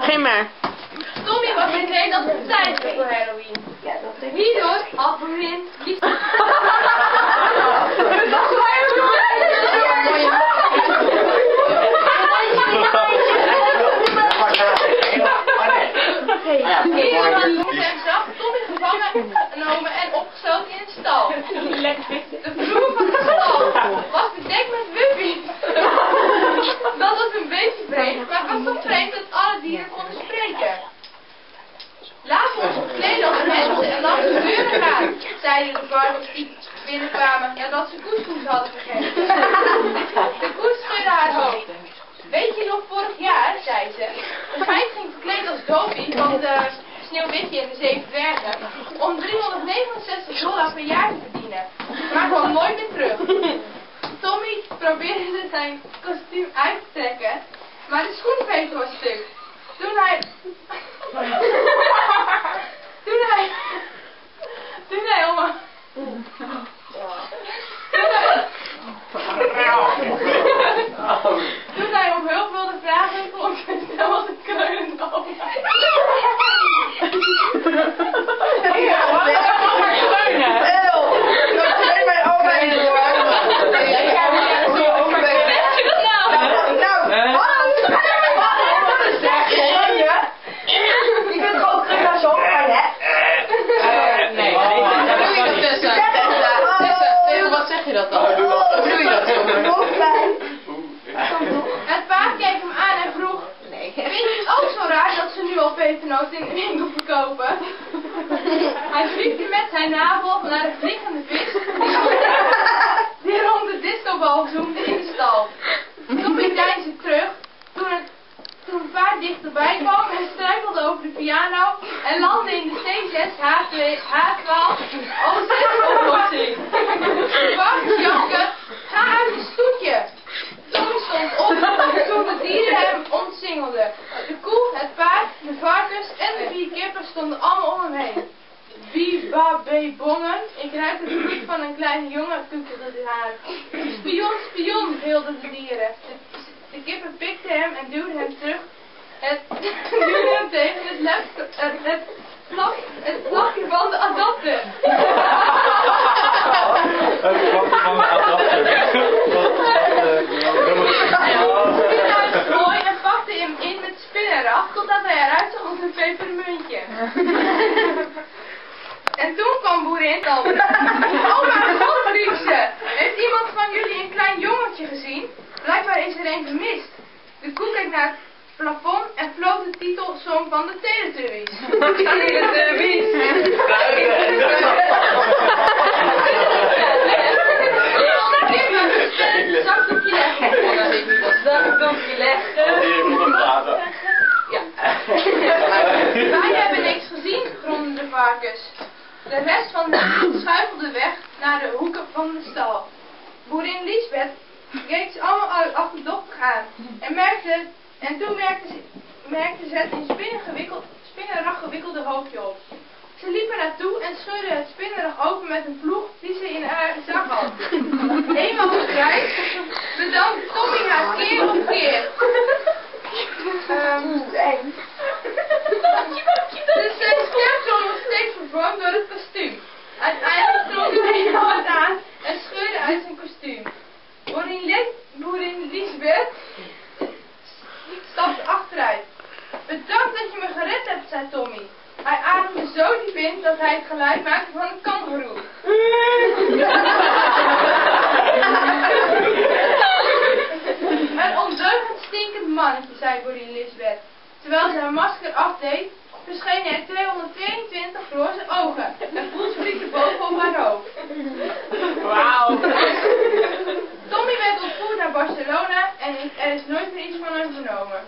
Geen maar. Tommy was gekleed als een tijger voor Halloween. Ja, dat denk ik. Hierdoor had Boerin lief. Hierdoor had Boerin hem zag Tommy gevangen genomen en opgesloten in een stal. De vloer van de stal was bedekt met wuppies. Dat was een beetje vreemd, maar het was toch vreemd dat alle dieren konden spreken. Laten we ons verkleden als mensen en langs de deuren gaan, zeiden de varkens die binnenkwamen nadat ze couscous hadden gegeten. De koe schudde haar hoofd. Weet je nog vorig jaar, zei ze, de geit ging verkleed als Dobie van de Sneeuwwitje en de Zeven Dwergen om $369 per jaar te verdienen, maar kwam nooit meer terug. Tommy probeerde zijn kostuum uit te trekken, maar de schoenveter was stuk. Toen hij om hulp wilde vragen, klonk het stem als een kreunend oog. Het paard keek hem aan en vroeg, vind je het ook zo raar dat ze nu al pepernoten in de winkel verkopen? Hij vliegde met zijn navel naar de vliegende vis die rond de discobal zoemde in de stal. Tommy deinsde terug toen het paard dichterbij kwam en struikelde over de piano en landde in de C6 H12 O6 oplossing. De varkens janken, ga uit je stoetje! Tommy stond op toen de dieren hem omsingelden. De koe, het paard, de varkens en de 4 kippen stonden allemaal om hem heen. Bie-ba-be-bongen, ik ruik het bloed van een kleine jongen, kukkelde de haar. Spion, spion, gilden de dieren. De kippen pikten hem en duwden hem terug. Duwden hem tegen het plakje van de adapter. Mooi en pakte hem in met spinnenrag totdat hij eruit zag als een pepermuntje. En toen kwam Boerin dan. Oh mijn god, riep ze. Heeft iemand van jullie een klein jongetje gezien? Blijkbaar is er een vermist. De koe keek naar het plafond en floot de titelsong van de Teletubbies. Teletubbies. Zakdoekje leggen. Ja. Wij hebben niks gezien, gromden de varkens. De rest van de groep schuifelde weg naar de hoeken van de stal. Boerin Liesbeth keek ze allemaal achterdochtig aan en toen merkte ze het in spinnenrag gewikkelde hoofdje op. Ze liepen naartoe en schudden het spinnenrag open met een ploeg die ze in haar eigen zak had. Eenmaal bevrijd, bedankt Tommy haar keer op keer. Dus zijn stem klonk nog steeds vervormd door het kostuum. Uiteindelijk trok hij het aan en scheurde uit zijn kostuum. Boerin Liesbeth stapte achteruit. Bedankt dat je me gered hebt, zei Tommy. Hij ademde zo diep in dat hij het geluid maakte van een kangoeroe. Een ondeugend stinkend mannetje, zei Boerin Liesbeth. Terwijl ze haar masker afdeed, verschenen er 222 roze ogen en poetsvliegen bovenop haar hoofd. Wauw. Tommy werd ontvoerd naar Barcelona en er is nooit meer iets van hem vernomen.